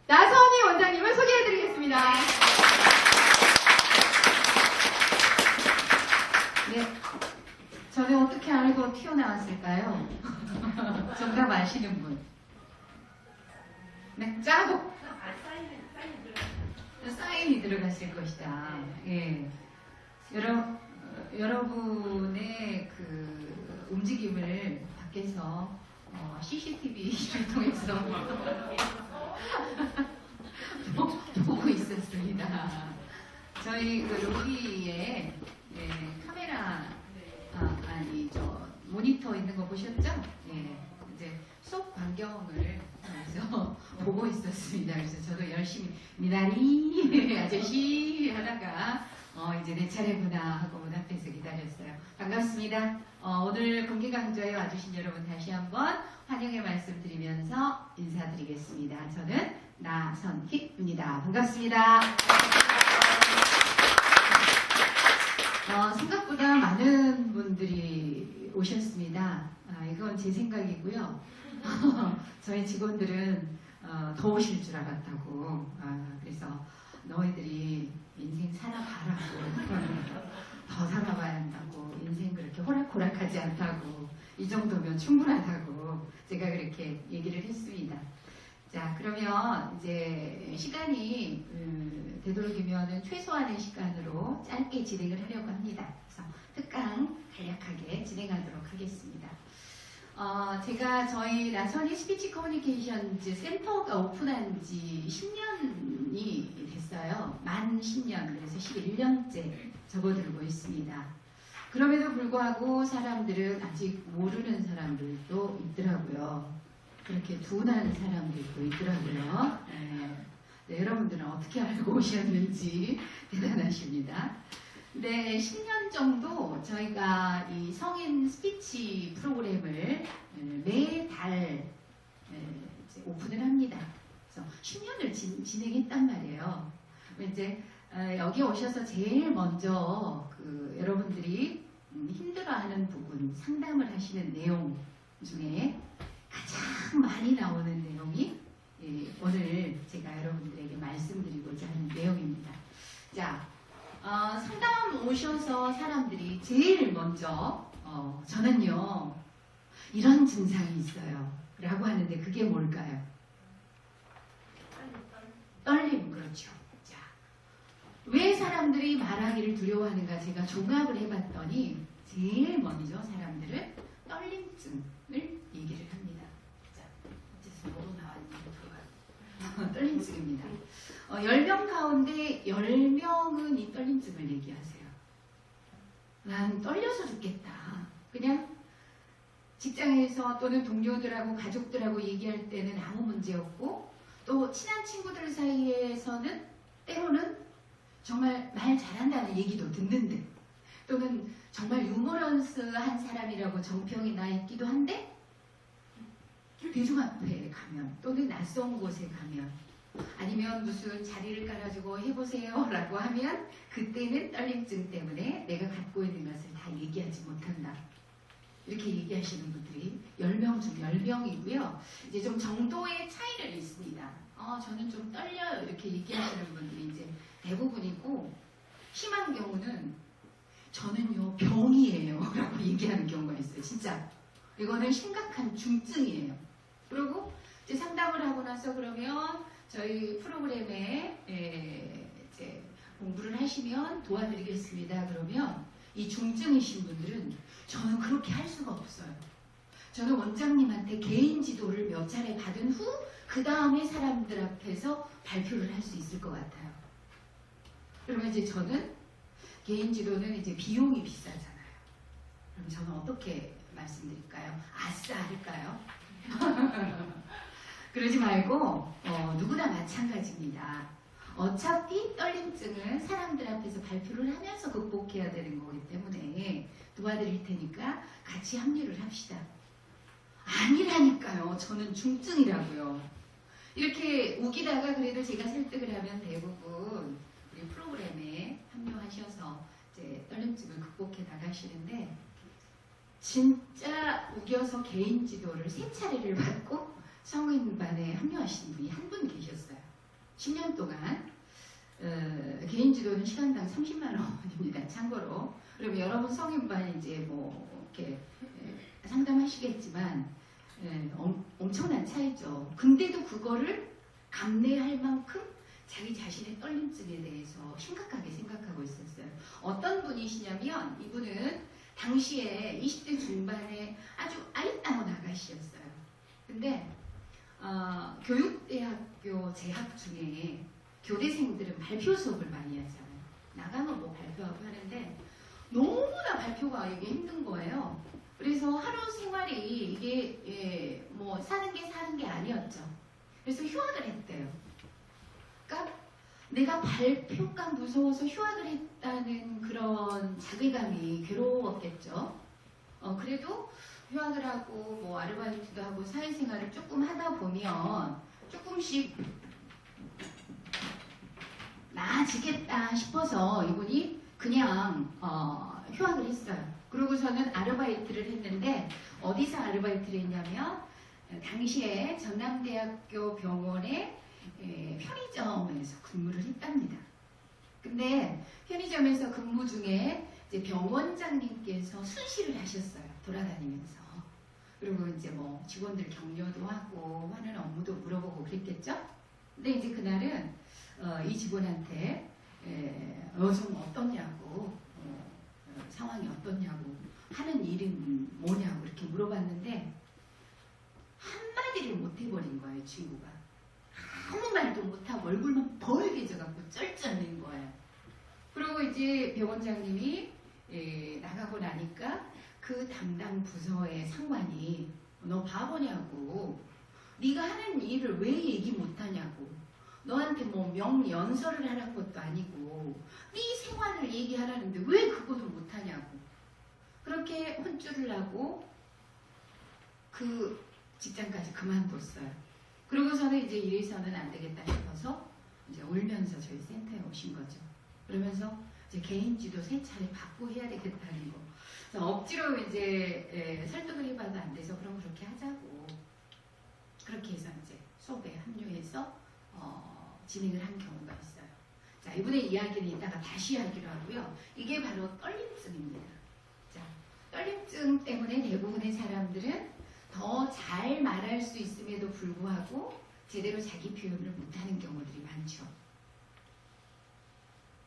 나선희 원장님을 소개해드리겠습니다. 네, 저는 어떻게 알고 튀어나왔을까요? 정답 아시는 분? 네, 짜고 사인이 들어갔을 것이다. 예, 여러분의 그 움직임을 밖에서 CCTV를 통해서 보고 있었습니다. 저희 그 로비에 카메라 모니터 있는 거 보셨죠? 예, 이제 수업 광경을 그래서 보고 있었습니다. 그래서 저도 열심히 미나리 아저씨 하다가 이제 내 차례구나 하고 문 앞에서 기다렸어요. 반갑습니다. 오늘 공개 강좌에 와주신 여러분 다시 한번 환영의 말씀 드리면서 인사드리겠습니다. 저는 나선희입니다. 반갑습니다. 생각보다 많은 분들이 오셨습니다. 이건 제 생각이고요. 저희 직원들은 더 오실 줄 알았다고. 그래서 너희들이 인생 살아봐라고. 더 살아봐야 한다고. 인생 그렇게 호락호락하지 않다고. 이 정도면 충분하다고 제가 그렇게 얘기를 했습니다. 자, 그러면 이제 시간이 되도록이면 최소한의 시간으로 짧게 진행을 하려고 합니다. 그래서 특강 간략하게 진행하도록 하겠습니다. 제가 저희 나선희 스피치 커뮤니케이션즈 센터가 오픈한 지 10년이 됐어요. 만 10년, 그래서 11년째 접어들고 있습니다. 그럼에도 불구하고 사람들은 아직 모르는 사람들도 있더라고요. 그렇게 둔한 사람들도 있더라고요. 네, 여러분들은 어떻게 알고 오셨는지 대단하십니다. 네, 10년 정도 저희가 이 성인 스피치 프로그램을 매달 오픈을 합니다. 그래서 10년을 진행했단 말이에요. 이제 여기 오셔서 제일 먼저 여러분들이 힘들어하는 부분, 상담을 하시는 내용 중에 가장 많이 나오는 내용이 오늘 제가 여러분들에게 말씀드리고자 하는 내용입니다. 자, 상담 오셔서 사람들이 제일 먼저 저는요 이런 증상이 있어요 라고 하는데 그게 뭘까요? 떨림. 그렇죠. 자, 왜 사람들이 말하기를 두려워하는가 제가 종합을 해봤더니 제일 먼저 사람들은 떨림증을 얘기를 합니다. 자, 어째서 뭐로 나왔는지 떨림증입니다. 10명 가운데 10명은 이 떨림증을 얘기하세요. 난 떨려서 죽겠다. 그냥 직장에서 또는 동료들하고 가족들하고 얘기할 때는 아무 문제 없고 또 친한 친구들 사이에서는 때로는 정말 말 잘한다는 얘기도 듣는데 또는 정말 유머러스한 사람이라고 정평이 나 있기도 한데 대중 앞에 가면 또는 낯선 곳에 가면 아니면 무슨 자리를 깔아주고 해보세요 라고 하면 그때는 떨림증 때문에 내가 갖고 있는 것을 다 얘기하지 못한다. 이렇게 얘기하시는 분들이 10명 중 10명이고요. 이제 좀 정도의 차이를 있습니다. 저는 좀 떨려요. 이렇게 얘기하시는 분들이 이제 대부분이고 심한 경우는 저는요 병이에요 라고 얘기하는 경우가 있어요. 진짜 이거는 심각한 중증이에요. 그리고 이제 상담을 하고 나서 그러면 저희 프로그램에 이제 공부를 하시면 도와드리겠습니다. 그러면 이 중증이신 분들은 저는 그렇게 할 수가 없어요. 저는 원장님한테 개인 지도를 몇 차례 받은 후 그 다음에 사람들 앞에서 발표를 할 수 있을 것 같아요. 그러면 이제 저는 개인 지도는 이제 비용이 비싸잖아요. 그럼 저는 어떻게 말씀드릴까요? 아싸 할까요? 그러지 말고 누구나 마찬가지입니다. 어차피 떨림증은 사람들 앞에서 발표를 하면서 극복해야 되는 거기 때문에 도와드릴 테니까 같이 합류를 합시다. 아니라니까요. 저는 중증이라고요. 이렇게 우기다가 그래도 제가 설득을 하면 대부분 우리 프로그램에 합류하셔서 이제 떨림증을 극복해 나가시는데 진짜 우겨서 개인 지도를 3차례를 받고 성인반에 합류하신 분이 한 분 계셨어요. 10년 동안 개인 지도는 시간당 30만 원입니다. 참고로. 그럼 여러분 성인반 이제 뭐 이렇게 상담하시겠지만 엄청난 차이죠. 근데도 그거를 감내할 만큼 자기 자신의 떨림증에 대해서 심각하게 생각하고 있었어요. 어떤 분이시냐면 이분은 당시에 20대 중반에 아주 아리따운 아가씨였어요. 근데 교육대학교 재학 중에 교대생들은 발표 수업을 많이 하잖아요. 나가면 뭐 발표하고 하는데 너무나 발표가 이게 힘든 거예요. 그래서 하루 생활이 이게 뭐 사는 게 아니었죠. 그래서 휴학을 했대요. 그러니까 내가 발표가 무서워서 휴학을 했다는 그런 자괴감이 괴로웠겠죠. 그래도 휴학을 하고 뭐 아르바이트도 하고 사회생활을 조금 하다 보면 조금씩 나아지겠다 싶어서 이분이 그냥 휴학을 했어요. 그러고서는 아르바이트를 했는데 어디서 아르바이트를 했냐면 당시에 전남대학교 병원의 편의점에서 근무를 했답니다. 근데 편의점에서 근무 중에 이제 병원장님께서 순시를 하셨어요. 돌아다니면서. 그리고 이제 뭐 직원들 격려도 하고 하는 업무도 물어보고 그랬겠죠. 근데 이제 그날은 이 직원한테 좀 어떻냐고 상황이 어떻냐고 하는 일은 뭐냐고 이렇게 물어봤는데 한마디를 못 해버린 거예요. 친구가 아무 말도 못하고 얼굴만 벌게져갖고 쩔쩔맨 거예요. 그리고 이제 병원장님이 나가고 나니까 그 담당 부서의 상관이 너 바보냐고 네가 하는 일을 왜 얘기 못하냐고 너한테 뭐 명연설을 하라는 것도 아니고 네 생활을 얘기하라는데 왜 그것도 못하냐고 그렇게 혼쭐을 나고 그 직장까지 그만뒀어요. 그러고서는 이제 이래서는 안 되겠다 싶어서 이제 울면서 저희 센터에 오신 거죠. 그러면서 이제 개인 지도 3차례 받고 해야 되겠다는 거. 그래서 억지로 이제 설득을 해봐도 안 돼서 그럼 그렇게 하자고. 그렇게 해서 이제 수업에 합류해서 진행을 한 경우가 있어요. 자, 이분의 이야기는 이따가 다시 하기로 하고요. 이게 바로 떨림증입니다. 자, 떨림증 때문에 대부분의 사람들은 더 잘 말할 수 있음에도 불구하고 제대로 자기 표현을 못하는 경우들이 많죠.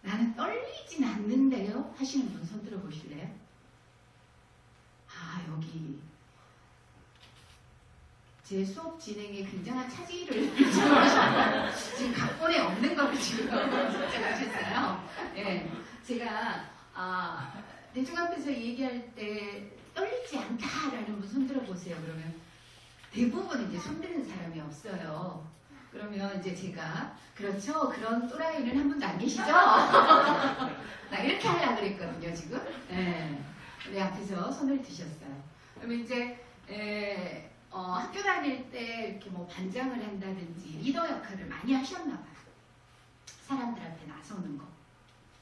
나는 떨리진 않는데요 하시는 분 손 들어보실래요? 아, 여기 제 수업 진행에 굉장한 차질을 지금 각본에 없는 거를 지금 걱정하셨어요. 네, 제가 대중 앞에서 얘기할 때 떨리지 않다라는 분 손 들어보세요. 그러면 대부분 이제 손 드는 사람이 없어요. 그러면 이제 제가 그렇죠. 그런 또라이는 한 분도 안 계시죠? 나 이렇게 하려고 그랬거든요. 지금. 네. 내 앞에서 손을 드셨어요. 그러면 이제 학교 다닐 때 이렇게 뭐 반장을 한다든지 리더 역할을 많이 하셨나 봐요. 사람들 앞에 나서는 거.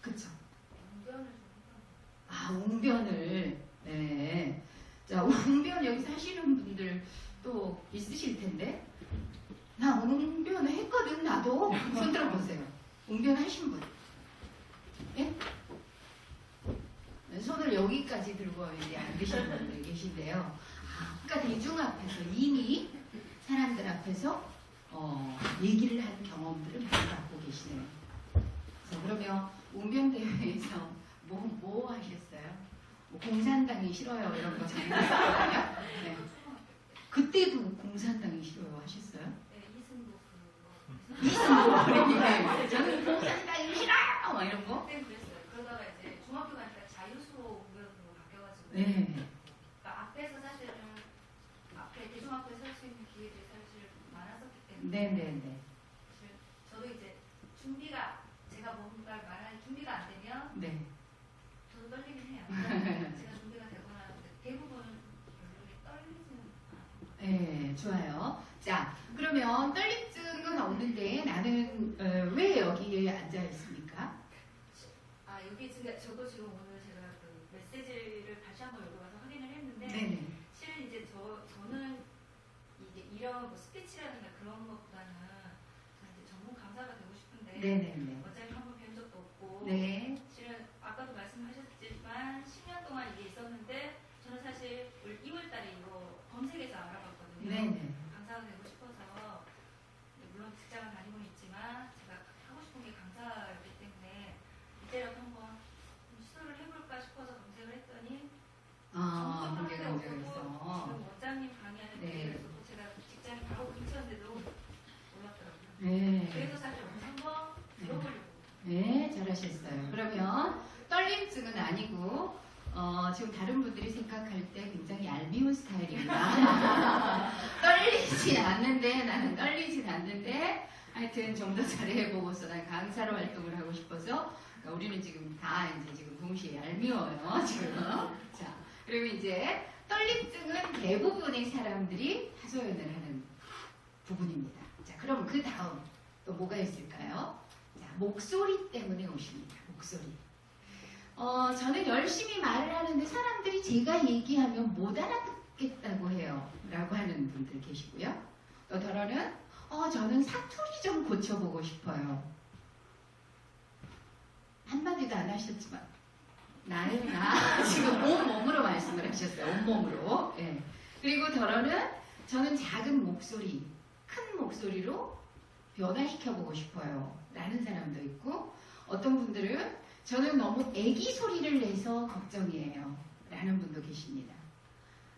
그쵸? 웅변을. 네. 자, 웅변 여기서 하시는 분들 또 있으실 텐데. 나 웅변을 했거든, 나도. 손 들어보세요. 웅변 하신 분. 예? 손을 여기까지 들고 이제 안 계시는 분들이 계신데요. 그러니까 대중 앞에서 이미 사람들 앞에서 얘기를 하는 경험들을 많이 갖고 계시네요. 그래서 그러면 웅변대회에서 뭐 하셨어요? 뭐 공산당이 싫어요 이런 거 잘 했었거든요. 네. 그때도 공산당이 싫어요 하셨어요? 네, 이승복 이승복 저는 공산당이 싫어요 막 이런 거? 네, 그랬어요. 그러다가 이제 중학교 가니까 자유수호 공교육으로 바뀌어가지고 네. 그러니까 앞에서 사실은 앞에 대중 앞에 설 수 있는 기회들이 사실 많았었기 때문에 네네네. 사실 저도 이제 준비가 제가 뭔가를 말할 준비가 안 되면 네. 저도 떨리긴 해요. 제가 준비가 되거나 대부분 떨리지는 않아요. 네, 좋아요. 자, 그러면 떨림증은 없는데 나는 왜 여기에 앉아 있습니까? 여기 저도 지금 오늘 제가 그 메시지를 다시 한번 여기 와서 확인을 했는데 네네. 실은 이제 저는 이게 이런 뭐 스피치라든가 그런 것보다는 이제 전문 강사가 되고 네네네. 원장님 한 번 뵌 적도 없고 네. 실은 아까도 말씀하셨지만 10년 동안 이게 있었는데 저는 사실 올 2월 달에 이거 검색해서 알아봤거든요. 네네. 강사가 되고 싶어서 물론 직장을 다니고는 있지만 제가 하고 싶은 게 강사이기 때문에 이제라도 한번 시도를 해볼까 싶어서 검색을 했더니 아, 정말 문제가 하나도 없고 있어서. 지금 원장님 강의하는 네. 데에서 제가 직장이 바로 근처인데도 몰랐더라고요. 네. 그래서 사실 오늘 한번 들어보려고. 네, 잘하셨어요. 그러면 떨림증은 아니고 지금 다른 분들이 생각할 때 굉장히 얄미운 스타일입니다. 떨리진 않는데 나는 떨리진 않는데 하여튼 좀 더 잘해보고서 난 강사로 활동을 하고 싶어서 그러니까 우리는 지금 다 이제 지금 동시에 얄미워요. 지금. 자, 그리고 이제 떨림증은 대부분의 사람들이 하소연을 하는 부분입니다. 자, 그럼 그 다음 또 뭐가 있을까요? 자, 목소리 때문에 오십니다. 목소리. 저는 열심히 말을 하는데 사람들이 제가 얘기하면 못 알아듣겠다고 해요. 라고 하는 분들 계시고요. 또 더러는 저는 사투리 좀 고쳐보고 싶어요. 한마디도 안 하셨지만 나는 나 지금 온몸으로 말씀을 하셨어요. 온몸으로. 예. 그리고 더러는 저는 작은 목소리, 큰 목소리로 변화시켜보고 싶어요. 라는 사람도 있고 어떤 분들은 저는 너무 애기 소리를 내서 걱정이에요. 라는 분도 계십니다.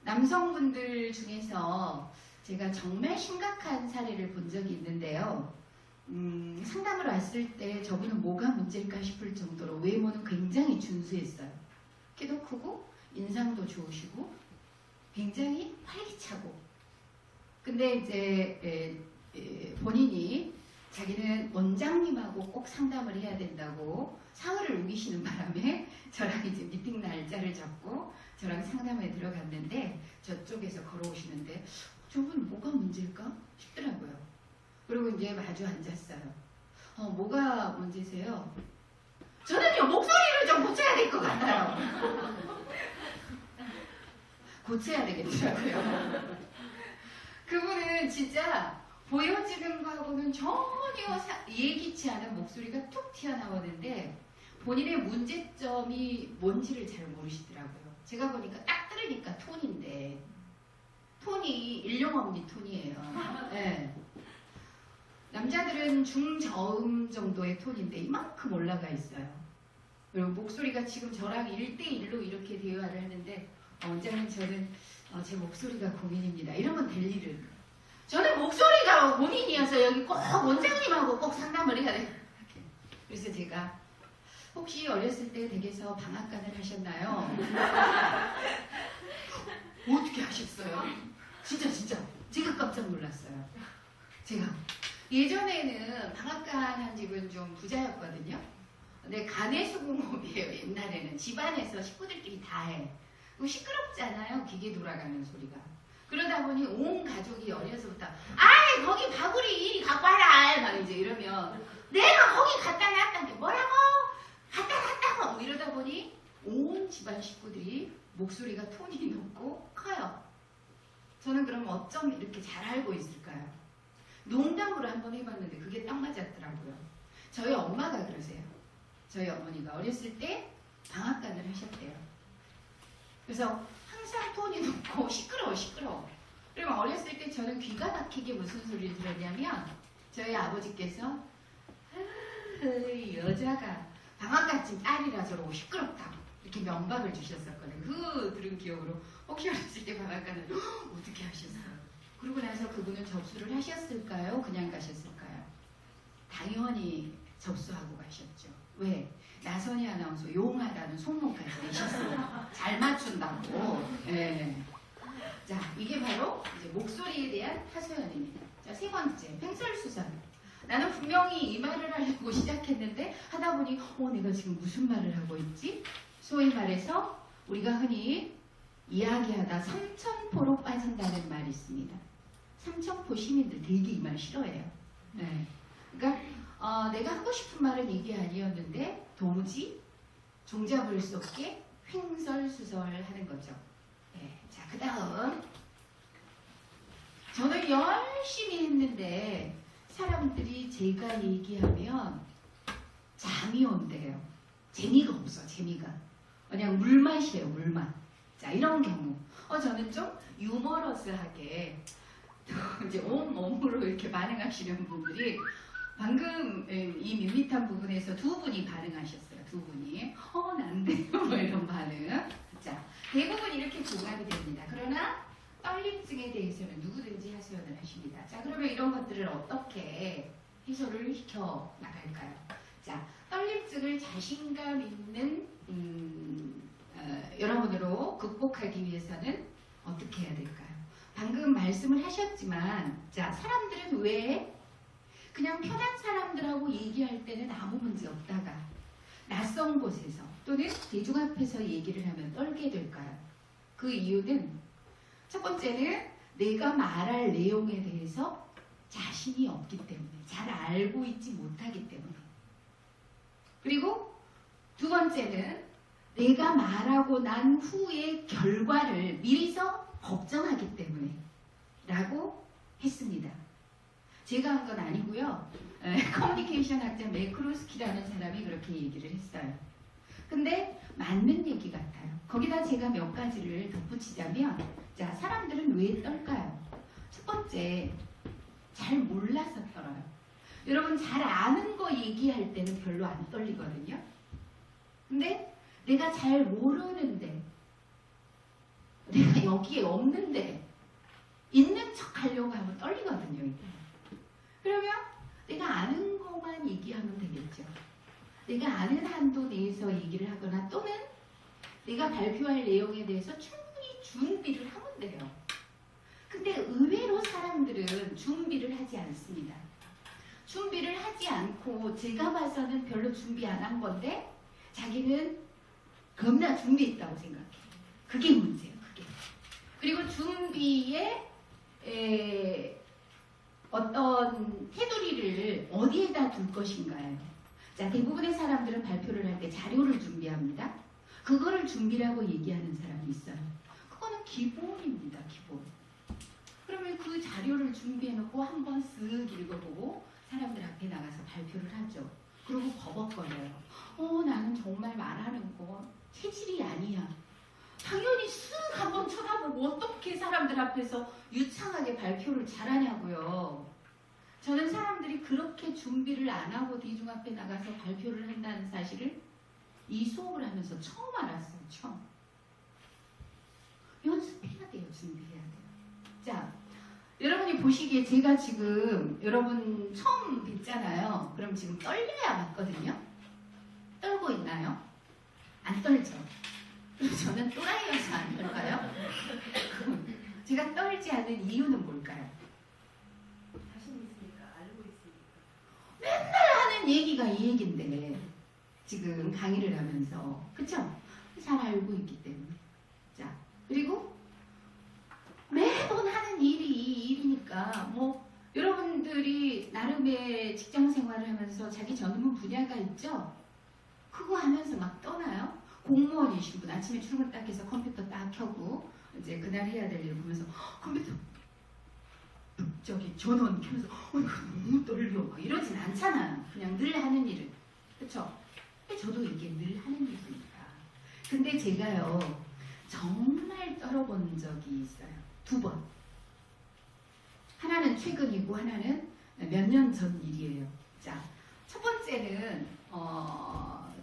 남성분들 중에서 제가 정말 심각한 사례를 본 적이 있는데요. 상담을 왔을 때 저분은 뭐가 문제일까 싶을 정도로 외모는 굉장히 준수했어요. 키도 크고 인상도 좋으시고 굉장히 활기차고 근데 이제 본인이 자기는 원장님하고 꼭 상담을 해야 된다고 사흘을 우기시는 바람에 저랑 이제 미팅 날짜를 잡고 저랑 상담에 들어갔는데 저쪽에서 걸어오시는데 저분 뭐가 문제일까 싶더라고요. 그리고 이제 마주 앉았어요. 뭐가 문제세요? 저는요 목소리를 좀 고쳐야 될 것 같아요. 고쳐야 되겠더라고요. 그분은 진짜 보여지는 거하고는 전혀 예기치 않은 목소리가 툭 튀어나오는데 본인의 문제점이 뭔지를 잘 모르시더라고요. 제가 보니까 딱 들으니까 톤인데 톤이 일용엄니 톤이에요. 네. 남자들은 중저음 정도의 톤인데 이만큼 올라가 있어요. 그리고 목소리가 지금 저랑 1대1로 이렇게 대화를 하는데 원장님 저는 제 목소리가 고민입니다. 이러면 될 일은 저는 목소리가 고민이어서 여기 꼭 원장님하고 꼭 상담을 해야 돼요. 그래서 제가 혹시 어렸을 때 댁에서 방앗간을 하셨나요? 어떻게 하셨어요? 진짜 제가 깜짝 놀랐어요. 제가 예전에는 방앗간 한 집은 좀 부자였거든요. 근데 가내수공업이에요. 옛날에는 집안에서 식구들끼리 다 해. 시끄럽잖아요. 기계 돌아가는 소리가. 그러다 보니 온 가족이 어려서부터 아이 거기 바구리 이리 갖고 와라 막 이제 이러면 내가 거기 갖다 놨다는 게 뭐라고? 갖다 놨다고 뭐 이러다 보니 온 집안 식구들이 목소리가 톤이 높고 커요. 저는 그럼 어쩜 이렇게 잘 알고 있을까요? 농담으로 한번 해봤는데 그게 딱 맞았더라고요. 저희 엄마가 그러세요. 저희 어머니가 어렸을 때 방앗간을 하셨대요. 그래서 항상 톤이 높고 시끄러워. 그리고 어렸을 때 저는 귀가 막히게 무슨 소리를 들었냐면 저희 아버지께서 여자가 방앗간쯤 딸이라 저러고 시끄럽다고 이렇게 면박을 주셨었거든요. 그 들은 기억으로 혹시 어렸을 때 방앗간을 어떻게 하셨어요? 그러고 나서 그분은 접수를 하셨을까요? 그냥 가셨을까요? 당연히 접수하고 가셨죠. 왜? 나선희 아나운서 용하다는 소문까지 내셨어요. 잘 맞춘다고. 네. 자, 이게 바로 이제 목소리에 대한 하소연입니다. 자, 세 번째, 횡설수설. 나는 분명히 이 말을 하려고 시작했는데 하다 보니 내가 지금 무슨 말을 하고 있지? 소위 말해서 우리가 흔히 이야기하다 삼천포로 빠진다는 말이 있습니다. 삼천포 시민들 되게 이 말 싫어해요. 네. 그러니까 내가 하고 싶은 말은 이게 아니었는데 도무지 종잡을 수 없게 횡설수설하는 거죠. 네. 자, 그 다음 저는 열심히 했는데 사람들이 제가 얘기하면 잠이 온대요. 재미가 없어, 재미가. 그냥 물맛이에요, 물맛. 자, 이런 경우. 저는 좀 유머러스하게 이제 온몸으로 이렇게 반응하시는 분들이 방금 이 밋밋한 부분에서 두 분이 반응하셨어요. 두 분이. 난데요. 뭐 이런 반응. 자, 대부분 이렇게 종합이 됩니다. 그러나 떨림증에 대해서는 누구든지 하소연을 하십니다. 자, 그러면 이런 것들을 어떻게 해소를 시켜 나갈까요? 자, 떨림증을 자신감 있는 여러분으로 극복하기 위해서는 어떻게 해야 될까요? 방금 말씀을 하셨지만, 자, 사람들은 왜 그냥 편한 사람들하고 얘기할 때는 아무 문제 없다가 낯선 곳에서 또는 대중 앞에서 얘기를 하면 떨게 될까요? 그 이유는 첫 번째는 내가 말할 내용에 대해서 자신이 없기 때문에, 잘 알고 있지 못하기 때문에. 그리고 두 번째는 내가 말하고 난 후의 결과를 미리서 걱정하기 때문에 라고 했습니다. 제가 한 건 아니고요. 커뮤니케이션 학자 매크로스키라는 사람이 그렇게 얘기를 했어요. 근데 맞는 얘기 같아요. 거기다 제가 몇 가지를 덧붙이자면, 자, 사람들은 왜 떨까요? 첫 번째, 잘 몰라서 떨어요. 여러분, 잘 아는 거 얘기할 때는 별로 안 떨리거든요. 근데 내가 잘 모르는데, 내가 여기에 없는데 있는 척 하려고 하면 떨리거든요. 이게. 그러면 내가 아는 것만 얘기하면 되겠죠. 내가 아는 한도 내에서 얘기를 하거나 또는 내가 발표할 내용에 대해서 충분히 준비를 하면 돼요. 근데 의외로 사람들은 준비를 하지 않습니다. 준비를 하지 않고 제가 봐서는 별로 준비 안 한 건데 자기는 겁나 준비했다고 생각해. 그게 문제예요. 그게. 그리고 준비에 어떤 테두리를 어디에다 둘 것인가요? 자, 대부분의 사람들은 발표를 할 때 자료를 준비합니다. 그거를 준비라고 얘기하는 사람이 있어요. 그거는 기본입니다. 기본. 그러면 그 자료를 준비해놓고 한번 쓱 읽어보고 사람들 앞에 나가서 발표를 하죠. 그리고 버벅거려요. 나는 정말 말하는 거 체질이 아니야. 당연히 쓱 한번 쳐다보고 어떻게 사람들 앞에서 유창하게 발표를 잘하냐고요. 저는 사람들이 그렇게 준비를 안 하고 대중 앞에 나가서 발표를 한다는 사실을 이 수업을 하면서 처음 알았어요. 처음. 연습해야 돼요. 준비해야 돼요. 자, 여러분이 보시기에 제가 지금 여러분 처음 뵙잖아요. 그럼 지금 떨려야 맞거든요. 떨고 있나요? 안 떨죠. 저는 또라이여서 안 떨까요? 제가 떨지 않는 이유는 뭘까요? 자신 있으니까, 알고 있으니까. 맨날 하는 얘기가 이 얘기인데 지금 강의를 하면서, 그쵸? 잘 알고 있기 때문에. 자, 그리고 매번 하는 일이 이 일이니까 뭐 여러분들이 나름의 직장 생활을 하면서 자기 전문 분야가 있죠? 그거 하면서 막 떠나요? 공무원이신 분 아침에 출근 딱 해서 컴퓨터 딱 켜고 이제 그날 해야 될 일 보면서 컴퓨터 저기 전원 켜면서 이거 너무 떨려 막 이러진 않잖아요. 그냥 늘 하는 일을. 그쵸? 근데 저도 이게 늘 하는 일이니까. 근데 제가요 정말 떨어본 적이 있어요. 2번. 하나는 최근이고 하나는 몇 년 전 일이에요. 자, 첫 번째는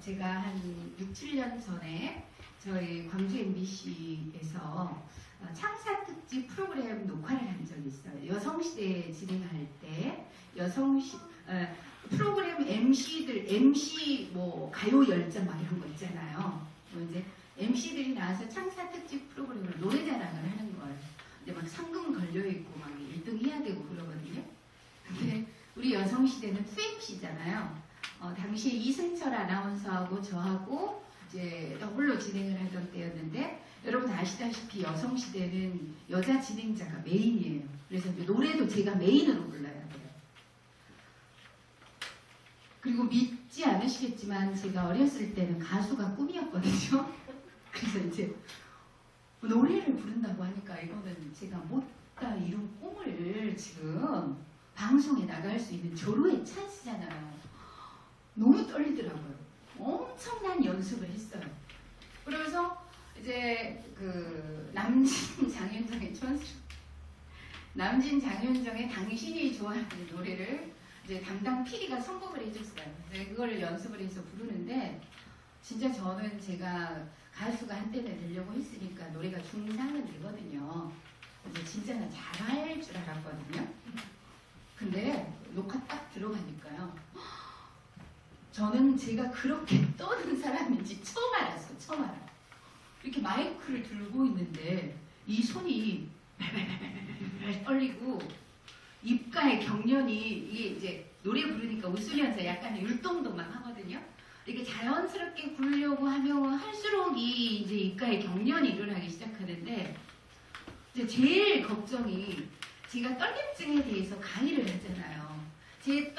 제가 한 6, 7년 전에 저희 광주 MBC에서 창사 특집 프로그램 녹화를 한 적이 있어요. 여성시대 진행할 때 프로그램 MC 뭐 가요 열전 막 이런 거 있잖아요. 뭐 이제 MC들이 나와서 창사 특집 프로그램을 노래 자랑을 하는 거예요. 근데 막 상금 걸려 있고 막 1등 해야 되고 그러거든요. 근데 우리 여성시대는 2MC잖아요. 당시에 이승철 아나운서하고 저하고 이제 홀로 진행을 하던 때였는데, 여러분 아시다시피 여성시대는 여자 진행자가 메인이에요. 그래서 이제 노래도 제가 메인으로 불러야 돼요. 그리고 믿지 않으시겠지만 제가 어렸을 때는 가수가 꿈이었거든요. 그래서 이제 노래를 부른다고 하니까 이거는 제가 못다 이룬 꿈을 지금 방송에 나갈 수 있는 절호의 찬스잖아요. 너무 떨리더라고요. 엄청난 연습을 했어요. 그러면서 이제 그 남진 장윤정의 촌스럽 남진 장윤정의 당신이 좋아하는 노래를 이제 담당 PD가 선곡을 해줬어요. 그래서 그걸 연습을 해서 부르는데 진짜 저는 제가 가수가 한때는 되려고 했으니까 노래가 중상은 되거든요. 그래서 진짜 나 잘할 줄 알았거든요. 근데 녹화 딱 들어가니까요. 저는 제가 그렇게 떠는 사람인지 처음 알았어요. 처음 알아요. 이렇게 마이크를 들고 있는데 이 손이 발발발발발 떨리고 입가의 경련이 이게 이제 노래 부르니까 웃으면서 약간 율동도 막 하거든요. 이렇게 자연스럽게 부르려고 하면 할수록 이 이제 입가의 경련이 일어나기 시작하는데 이제 제일 걱정이 제가 떨림증에 대해서 강의를 하잖아요. 제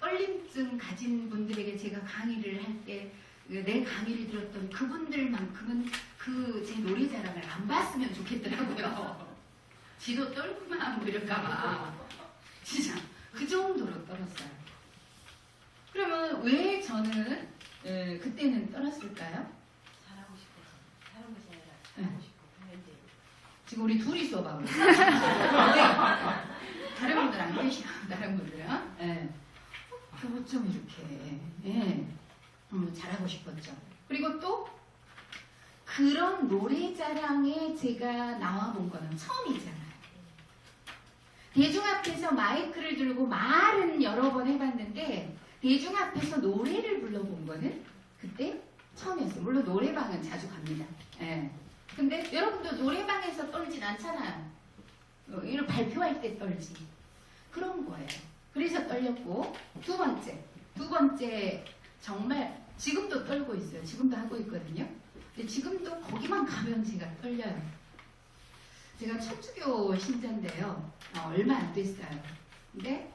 떨림증 가진 분들에게 제가 강의를 할 때 내 강의를 들었던 그분들만큼은 그 제 노래 자랑을 안 봤으면 좋겠더라고요. 지도 떨구만 뭐 이럴까봐 진짜 그 정도로 떨었어요. 그러면 왜 저는 그때는 떨었을까요? 잘하고 싶어서. 다른 것이 아니라 잘하고 싶고 현재. 지금 우리 둘이 수업하고 있어요. 다른 분들 안 계시나? 다른 분들은? 예. 좀 이렇게 잘하고 싶었죠. 그리고 또 그런 노래 자랑에 제가 나와본 거는 처음이잖아요. 대중 앞에서 마이크를 들고 말은 여러 번 해봤는데 대중 앞에서 노래를 불러본 거는 그때 처음이었어요. 물론 노래방은 자주 갑니다. 예. 근데 여러분도 노래방에서 떨진 않잖아요. 이런 발표할 때 떨지. 그런 거예요. 그래서 떨렸고 두 번째 정말 지금도 떨고 있어요. 지금도 하고 있거든요. 근데 지금도 거기만 가면 제가 떨려요. 제가 천주교 신자인데요. 얼마 안 됐어요. 근데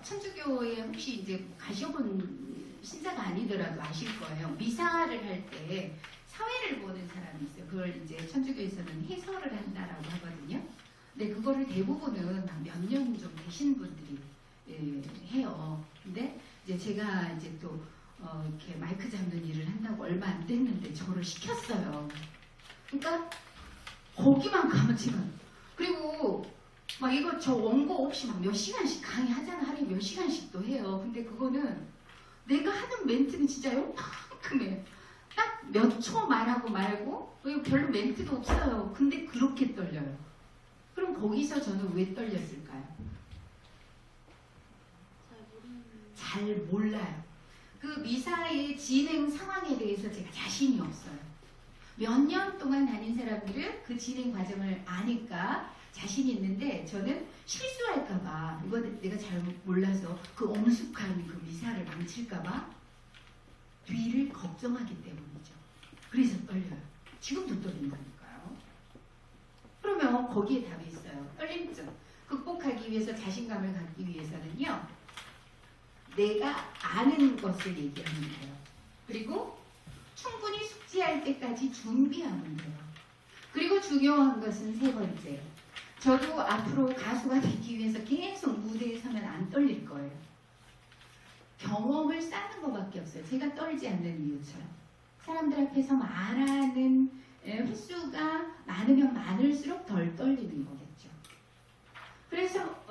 천주교에 혹시 이제 가셔본 신자가 아니더라도 아실 거예요. 미사를 할 때 사회를 보는 사람이 있어요. 그걸 이제 천주교에서는 해설을 한다라고 하거든요. 근데 그거를 대부분은 몇 년 좀 되신 분들이 해요. 근데 이제 제가 이제 또 이렇게 마이크 잡는 일을 한다고 얼마 안 됐는데 저를 시켰어요. 그러니까 거기만 가면 지금 그리고 막 이거 저 원고 없이 막 몇 시간씩 강의하잖아. 하루에 몇 시간씩도 해요. 근데 그거는 내가 하는 멘트는 진짜 요만큼이에요. 딱 몇 초 말하고 말고 별로 멘트도 없어요. 근데 그렇게 떨려요. 그럼 거기서 저는 왜 떨렸을까요? 잘 몰라요. 그 미사의 진행 상황에 대해서 제가 자신이 없어요. 몇 년 동안 다닌 사람들은 그 진행 과정을 아니까 자신이 있는데 저는 실수할까봐 이거 내가 잘 몰라서 그 엄숙한 그 미사를 망칠까봐 뒤를 걱정하기 때문이죠. 그래서 떨려요. 지금도 떨린다니까요. 그러면 거기에 답이 있어요. 떨림증 극복하기 위해서 자신감을 갖기 위해서는요. 내가 아는 것을 얘기하면 돼요. 그리고 충분히 숙지할 때까지 준비하면 돼요. 그리고 중요한 것은 세 번째. 저도 앞으로 가수가 되기 위해서 계속 무대에 서면 안 떨릴 거예요. 경험을 쌓는 것밖에 없어요. 제가 떨지 않는 이유처럼. 사람들 앞에서 말하는 횟수가 많으면 많을수록 덜 떨리는 거겠죠. 그래서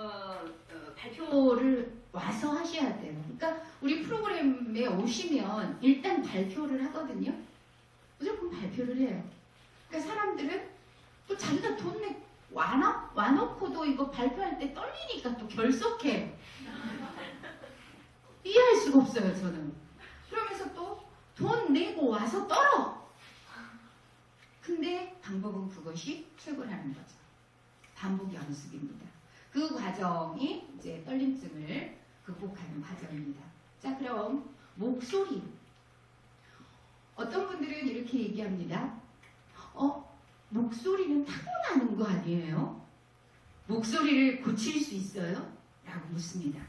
발표를 와서 하셔야 돼요. 그러니까 우리 프로그램에 오시면 일단 발표를 하거든요. 무조건 발표를 해요. 그러니까 사람들은 또 자기가 돈 와놓고도 이거 발표할 때 떨리니까 또 결석해. 이해할 수가 없어요, 저는. 그러면서 또 돈 내고 와서 떨어. 근데 방법은 그것이 최고라는 거죠. 반복 연습입니다. 그 과정이 이제 떨림증을 극복하는 과정입니다. 자, 그럼 목소리. 어떤 분들은 이렇게 얘기합니다. 목소리는 타고나는 거 아니에요? 목소리를 고칠 수 있어요? 라고 묻습니다.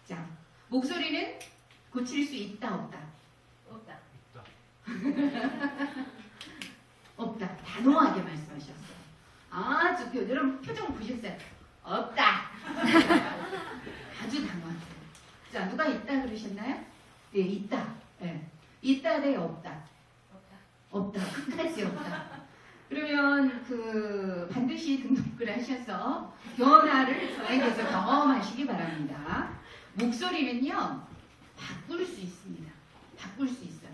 자, 목소리는 고칠 수 있다, 없다? 없다. 없다. 단호하게 말씀하셨어요. 아주 여러분 표정 보셨어요? 없다. 아주 단호하세요. 자, 누가 있다 그러셨나요? 예, 있다. 예. 있다 대 없다. 없다. 없다. 끝까지 없다. 그러면 반드시 등록을 하셔서 변화를 저에게서 경험하시기 바랍니다. 목소리는요, 바꿀 수 있습니다. 바꿀 수 있어요.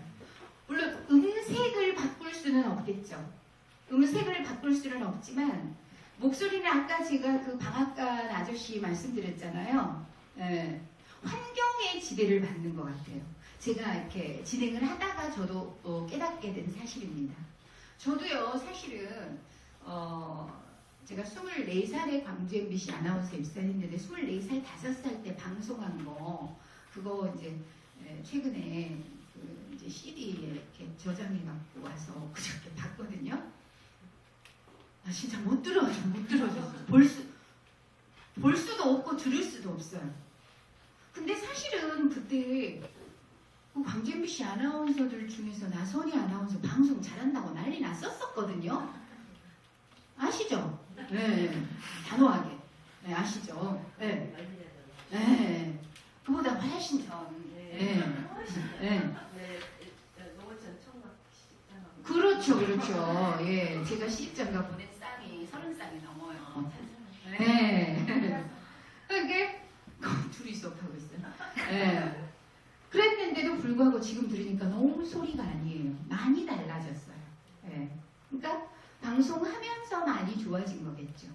물론 음색을 바꿀 수는 없겠죠. 음색을 바꿀 수는 없지만 목소리는 아까 제가 그 방앗간 아저씨 말씀드렸잖아요. 예, 환경의 지배를 받는 것 같아요. 제가 이렇게 진행을 하다가 저도 깨닫게 된 사실입니다. 저도요, 사실은 제가 24살에 광주 MBC 아나운서 입사했는데 24살, 5살 때 방송한 거 그거 이제 최근에 이제 CD에 이렇게 저장해 갖고 와서 그저께 봤거든요. 아, 진짜 못 들어줘. 볼 수도 없고 들을 수도 없어요. 근데 사실은 그때 그 광주 MBC 아나운서들 중에서 나선희 아나운서 방송 잘한다고 난리 났었거든요. 아시죠? 네, 단호하게. 네, 아시죠? 네. 네. 그보다 훨씬 전. 네. 네. 그렇죠. 예, 제가 시집장가 보낸 쌍이 30쌍이 넘어요. 네. 그게 둘이 수업하고 있어요. 네. 그랬는데도 불구하고 지금 들으니까 너무 소리가 아니에요. 많이 달라졌어요. 네. 그러니까 방송하면서 많이 좋아진 거겠죠.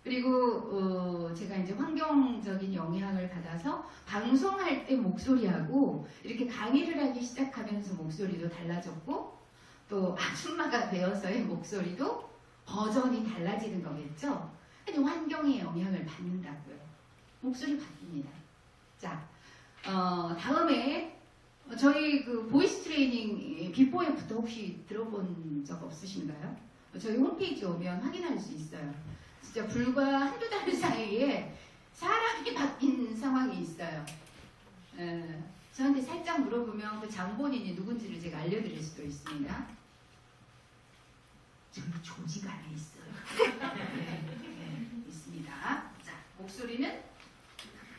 그리고 제가 이제 환경적인 영향을 받아서 방송할 때 목소리하고 이렇게 강의를 하기 시작하면서 목소리도 달라졌고 또 아줌마가 되어서의 목소리도 버전이 달라지는 거겠죠. 근데 환경의 영향을 받는다고요. 목소리 바뀝니다. 자, 다음에 저희 그 보이스 트레이닝 비포 애프터 혹시 들어본 적 없으신가요? 저희 홈페이지 오면 확인할 수 있어요. 진짜 불과 한두 달 사이에 사람이 바뀐 상황이 있어요. 저한테 살짝 물어보면 그 장본인이 누군지를 제가 알려드릴 수도 있습니다. 저희 조직 안에 있어요. 있습니다. 자, 목소리는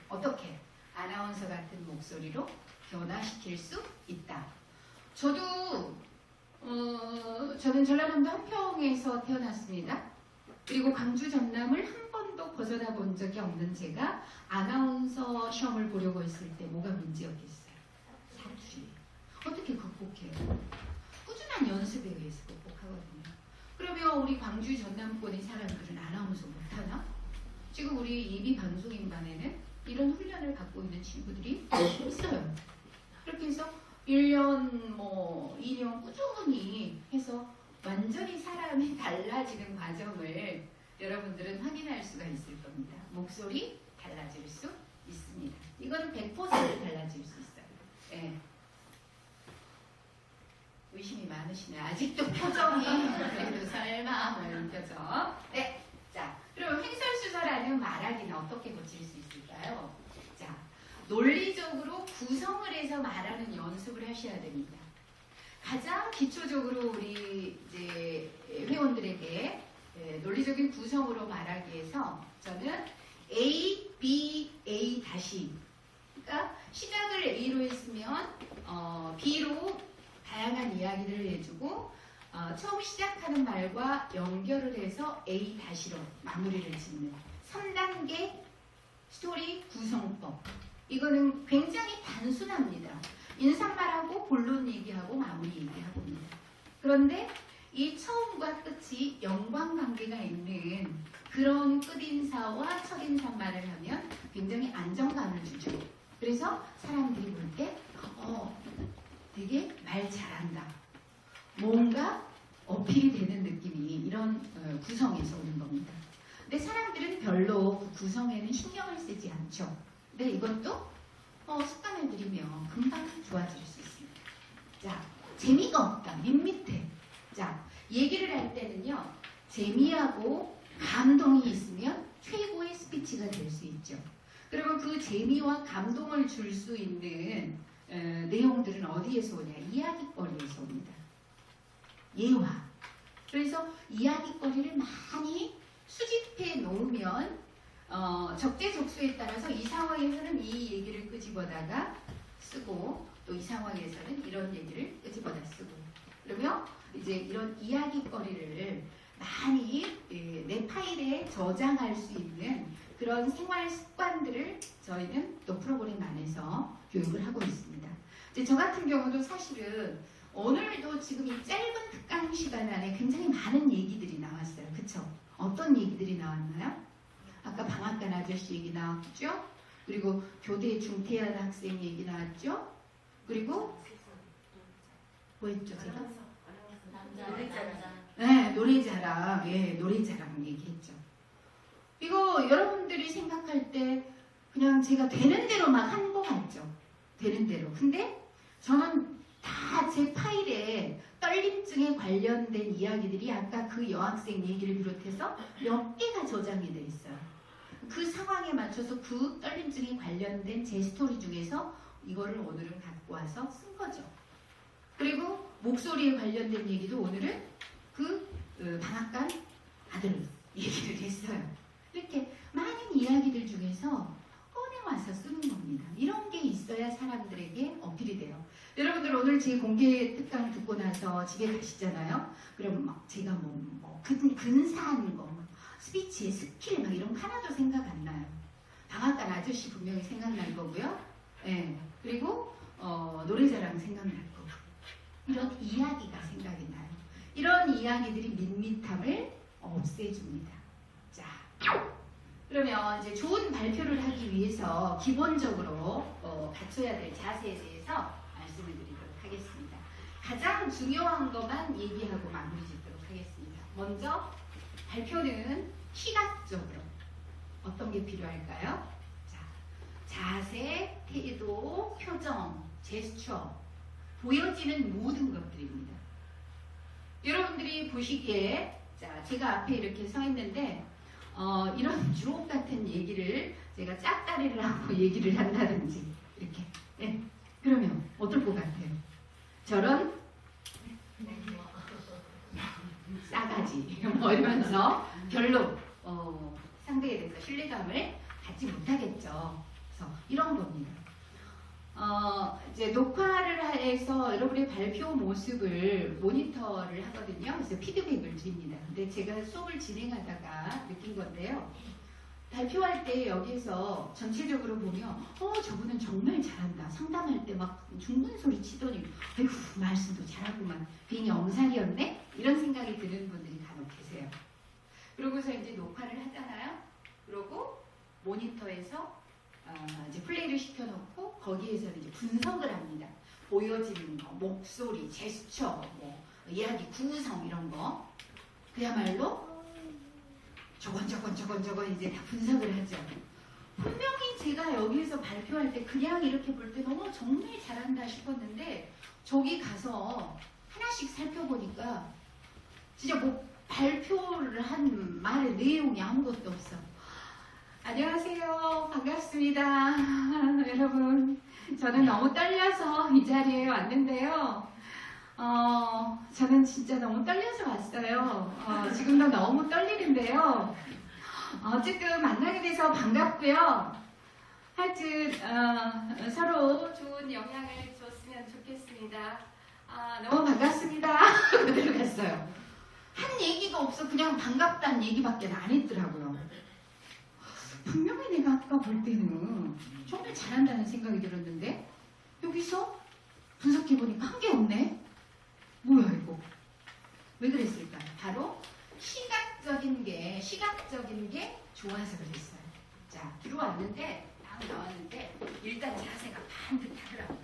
어떻게 아나운서 같은 목소리로 변화시킬 수 있다. 저도 저는 전라남도 한평에서 태어났습니다. 그리고 광주 전남을 한 번도 벗어나 본 적이 없는 제가 아나운서 시험을 보려고 했을 때 뭐가 문제였겠어요? 사투리. 어떻게 극복해요? 꾸준한 연습에 의해서 극복하거든요. 그러면 우리 광주 전남권의 사람들은 아나운서 못하나? 지금 우리 예비 방송인반에는 이런 훈련을 받고 있는 친구들이 있어요. 그렇게 해서 1년, 2년 꾸준히 해서 완전히 사람이 달라지는 과정을 여러분들은 확인할 수가 있을 겁니다. 목소리 달라질 수 있습니다. 이건 100% 달라질 수 있어요. 네. 의심이 많으시네. 아직도 표정이 그래도 설마 이런 표정. 네. 자, 그럼 횡설수설하는 말하기는 어떻게 고칠 수 있을까요? 자, 논리적으로 구성을 해서 말하는 연습을 하셔야 됩니다. 가장 기초적으로 우리 이제 회원들에게 논리적인 구성으로 말하기 위해서 저는 A, B, A 다시. 그러니까 시작을 A로 했으면 B로 다양한 이야기를 해주고 처음 시작하는 말과 연결을 해서 A 다시로 마무리를 짓는 3단계 스토리 구성법. 이거는 굉장히 단순합니다. 인사말하고 본론 얘기하고 마무리 얘기하고입니다. 그런데 이 처음과 끝이 연관관계가 있는 그런 끝인사와 첫인사말을 하면 굉장히 안정감을 주죠. 그래서 사람들이 볼 때 되게 말 잘한다. 뭔가 어필이 되는 느낌이 이런 구성에서 오는 겁니다. 근데 사람들은 별로 그 구성에는 신경을 쓰지 않죠. 근데 이것도 습관을 들이면 금방 좋아질 수 있습니다. 자, 재미가 없다. 밋밋해. 자, 얘기를 할 때는요. 재미하고 감동이 있으면 최고의 스피치가 될 수 있죠. 그리고 그 재미와 감동을 줄 수 있는 내용들은 어디에서 오냐? 이야기거리에서 옵니다. 예화. 그래서 이야기거리를 많이 수집해 놓으면 적재적소에 따라서 이 상황에서는 이 얘기를 끄집어다가 쓰고 또 이 상황에서는 이런 얘기를 끄집어다 쓰고 그러면 이제 이런 이야기거리를 많이 내 파일에 저장할 수 있는 그런 생활 습관들을 저희는 또 프로그램 안에서 교육을 하고 있습니다. 이제 저 같은 경우도 사실은 오늘도 지금 이 짧은 특강 시간 안에 굉장히 많은 얘기들이 나왔어요. 그쵸? 어떤 얘기들이 나왔나요? 아까 방앗간 아저씨 얘기 나왔죠? 그리고 교대 중퇴한 학생 얘기 나왔죠? 그리고 뭐 했죠 제가? 네, 노래자랑, 예, 노래자랑 얘기했죠. 이거 여러분들이 생각할 때 그냥 제가 되는 대로 막 한 거 같죠? 되는 대로. 근데 저는 다 제 파일에 떨림증에 관련된 이야기들이 아까 그 여학생 얘기를 비롯해서 몇 개가 저장이 돼 있어요. 그 상황에 맞춰서 그 떨림증에 관련된 제 스토리 중에서 이거를 오늘은 갖고 와서 쓴 거죠. 그리고 목소리에 관련된 얘기도 오늘은 그 방앗간 아들 얘기를 했어요. 이렇게 많은 이야기들 중에서 꺼내와서 쓰는 겁니다. 이런 게 있어야 사람들에게 어필이 돼요. 여러분들 오늘 제 공개 특강 듣고 나서 집에 가시잖아요. 그럼 막 제가 근사한 거, 스피치의 스킬 막 이런 거 하나도 생각 안 나요. 방앗간 아저씨 분명히 생각날 거고요. 예. 그리고 노래자랑 생각날 거고. 이런 이야기가 생각이 나요. 이런 이야기들이 밋밋함을 없애줍니다. 자, 그러면 이제 좋은 발표를 하기 위해서 기본적으로 갖춰야 될 자세에 대해서 말씀을 드리도록 하겠습니다. 가장 중요한 것만 얘기하고 마무리 짓도록 하겠습니다. 먼저 발표는 시각적으로 어떤 게 필요할까요? 자, 자세, 태도, 표정, 제스처 보여지는 모든 것들입니다. 여러분들이 보시기에 자, 제가 앞에 이렇게 서 있는데 이런 주옥 같은 얘기를 제가 짝다리를 하고 얘기를 한다든지 이렇게 네. 그러면 어떨 것 같아요? 저런 싸가지 뭐 이러면서 별로 상대에 대해서 신뢰감을 갖지 못하겠죠. 그래서 이런 겁니다. 이제 녹화를 해서 여러분의 발표 모습을 모니터를 하거든요. 그래서 피드백을 드립니다. 근데 제가 수업을 진행하다가 느낀 건데요. 발표할 때 여기서 전체적으로 보면 저분은 정말 잘한다. 상담할 때 막 중분 소리 치더니 아이고 말씀도 잘하구만. 괜히 엄살이었네? 이런 생각이 드는 분들이 간혹 계세요. 그러고서 이제 녹화를 하잖아요. 그러고 모니터에서 이제 플레이를 시켜놓고 거기에서는 이제 분석을 합니다. 보여지는 거, 목소리, 제스처, 뭐 이야기 구성 이런 거 그야말로 저건 이제 다 분석을 하죠. 분명히 제가 여기에서 발표할 때 그냥 이렇게 볼 때 정말 잘한다 싶었는데 저기 가서 하나씩 살펴보니까 진짜 뭐 발표를 한 말의 내용이 아무것도 없어. 안녕하세요. 반갑습니다. 여러분, 저는 너무 떨려서 이 자리에 왔는데요. 저는 진짜 너무 떨려서 왔어요. 지금도 너무 떨리는데요. 어쨌든 만나게 돼서 반갑고요. 하여튼 서로 좋은 영향을 줬으면 좋겠습니다. 너무 반갑습니다. 그대로 갔어요. 한 얘기가 없어. 그냥 반갑다는 얘기밖에 안 했더라고요. 분명히 내가 아까 볼 때는 정말 잘한다는 생각이 들었는데 여기서 분석해보니까 한 게 없네. 뭐야 이거? 왜 그랬을까요? 바로 시각적인 게 좋아서 그랬어요. 자, 들어왔는데 딱 나왔는데 일단 자세가 반듯하더라고요.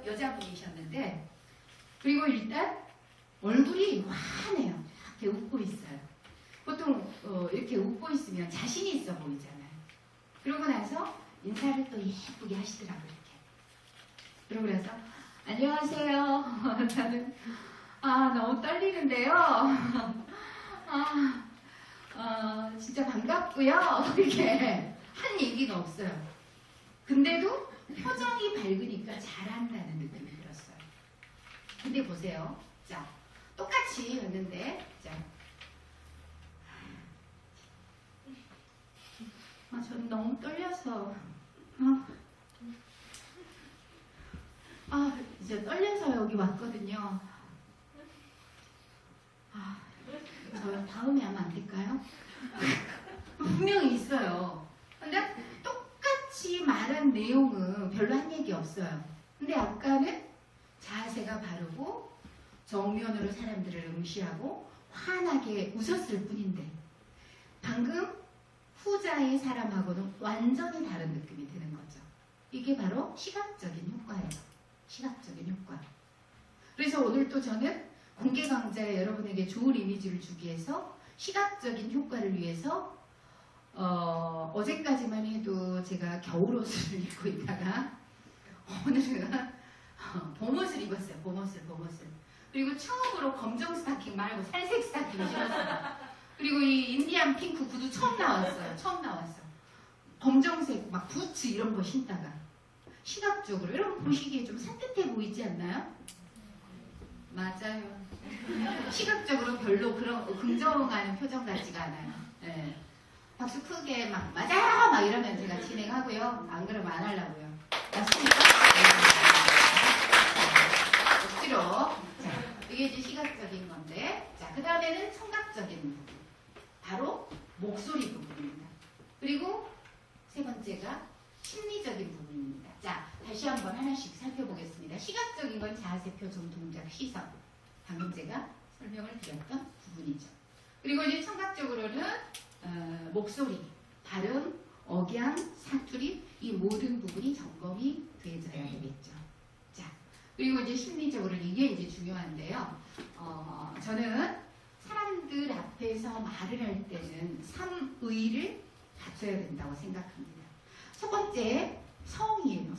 여자분이셨는데 그리고 일단 얼굴이 환해요. 이렇게 웃고 있어요. 보통 이렇게 웃고 있으면 자신 있어 보이잖아요. 그러고 나서 인사를 또 예쁘게 하시더라고요. 이렇게. 그러고 나서 안녕하세요. 저는 너무 떨리는데요. 진짜 반갑고요. 이렇게 한 얘기가 없어요. 근데도 표정이 밝으니까 잘한다는 느낌이 들었어요. 근데 보세요. 자, 똑같이 했는데 자. 좀 너무 떨려서 이제 떨려서 여기 왔거든요. 저 다음에 하면 안 될까요? 분명히 있어요. 근데 똑같이 말한 내용은 별로 한 얘기 없어요. 근데 아까는 자세가 바르고 정면으로 사람들을 응시하고 환하게 웃었을 뿐인데 방금 후자의 사람하고는 완전히 다른 느낌이 드는 거죠. 이게 바로 시각적인 효과예요. 시각적인 효과. 그래서 오늘 또 저는 공개 강좌에 여러분에게 좋은 이미지를 주기 위해서 시각적인 효과를 위해서 어제까지만 해도 제가 겨울옷을 입고 있다가 오늘은 봄옷을 입었어요. 봄옷을. 그리고 처음으로 검정 스타킹 말고 살색 스타킹을 신었어요. 그리고 이 인디안 핑크 구두 처음 나왔어요. 검정색 막 부츠 이런 거 신다가 시각적으로 여러분 보시기에 좀 산뜻해 보이지 않나요? 맞아요. 시각적으로 별로 그런 긍정하는 표정 같지가 않아요. 네. 박수 크게 막 맞아요 막 이러면 제가 진행하고요. 안 그러면 안 하려고요. 맞습니까? 억지로. 자, 이게 이제 시각적인 건데, 자, 그 다음에는 청각적인 부분. 바로 목소리 부분입니다. 그리고 세 번째가 심리적인 부분입니다. 자, 다시 한번 하나씩 살펴보겠습니다. 시각적인 건 자세, 표정, 동작, 시선. 방금 제가 설명을 드렸던 부분이죠. 그리고 이제 청각적으로는 목소리, 발음, 억양, 사투리 이 모든 부분이 점검이 되어져야 되겠죠. 자, 그리고 이제 심리적으로는 이게 이제 중요한데요. 저는 사람들 앞에서 말을 할 때는 3의를 갖춰야 된다고 생각합니다. 첫 번째, 성의예요.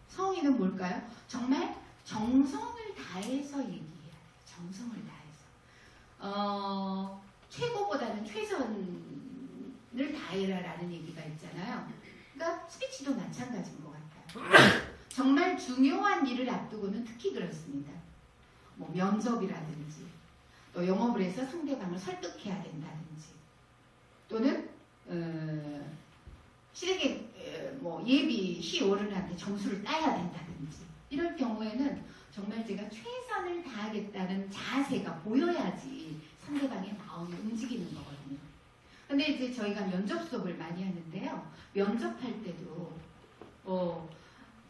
성의는 뭘까요? 정말 정성을 다해서 얘기해야 돼요. 정성을 다해서. 최고보다는 최선을 다해라라는 얘기가 있잖아요. 그러니까 스피치도 마찬가지인 것 같아요. 정말 중요한 일을 앞두고는 특히 그렇습니다. 뭐 면접이라든지 또 영업을 해서 상대방을 설득해야 된다든지 또는 실에게 뭐 예비 시어른한테 점수를 따야 된다든지 이럴 경우에는 정말 제가 최선을 다하겠다는 자세가 보여야지 상대방의 마음이 움직이는 거거든요. 근데 이제 저희가 면접 수업을 많이 하는데요. 면접할 때도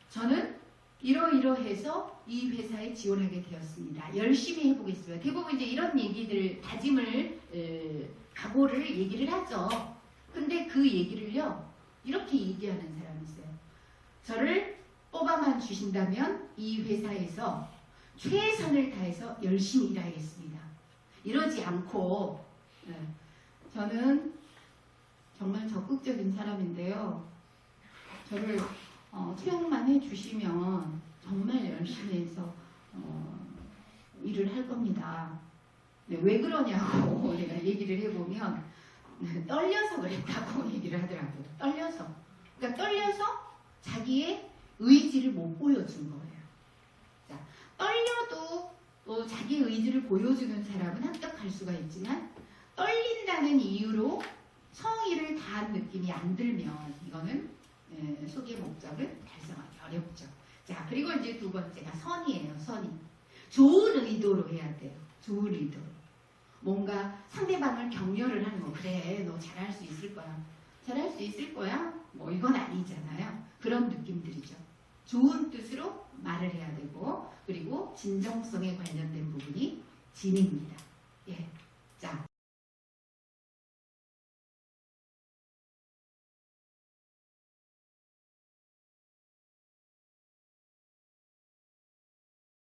저는 이러이러해서 이 회사에 지원하게 되었습니다. 열심히 해보겠습니다. 대부분 이제 이런 얘기들, 다짐을, 각오를 얘기를 하죠. 근데 그 얘기를요, 이렇게 얘기하는 사람이 있어요. 저를 뽑아만 주신다면 이 회사에서 최선을 다해서 열심히 일하겠습니다. 이러지 않고, 저는 정말 적극적인 사람인데요. 저를 채용만 해주시면 정말 열심히 해서 일을 할 겁니다. 네, 왜 그러냐고 내가 얘기를 해보면 떨려서 그랬다고 얘기를 하더라고요. 그러니까 떨려서 자기의 의지를 못 보여준 거예요. 자, 떨려도 또 자기의 의지를 보여주는 사람은 합격할 수가 있지만 떨린다는 이유로 성의를 다한 느낌이 안 들면 이거는 소개 목적을 달성하기 어렵죠. 자, 그리고 이제 두 번째가 선의예요. 선의. 좋은 의도로 해야 돼요. 좋은 의도로. 뭔가 상대방을 격려를 하는 거. 그래, 너 잘할 수 있을 거야. 잘할 수 있을 거야? 뭐 이건 아니잖아요. 그런 느낌들이죠. 좋은 뜻으로 말을 해야 되고 그리고 진정성에 관련된 부분이 진입니다. 예. 자,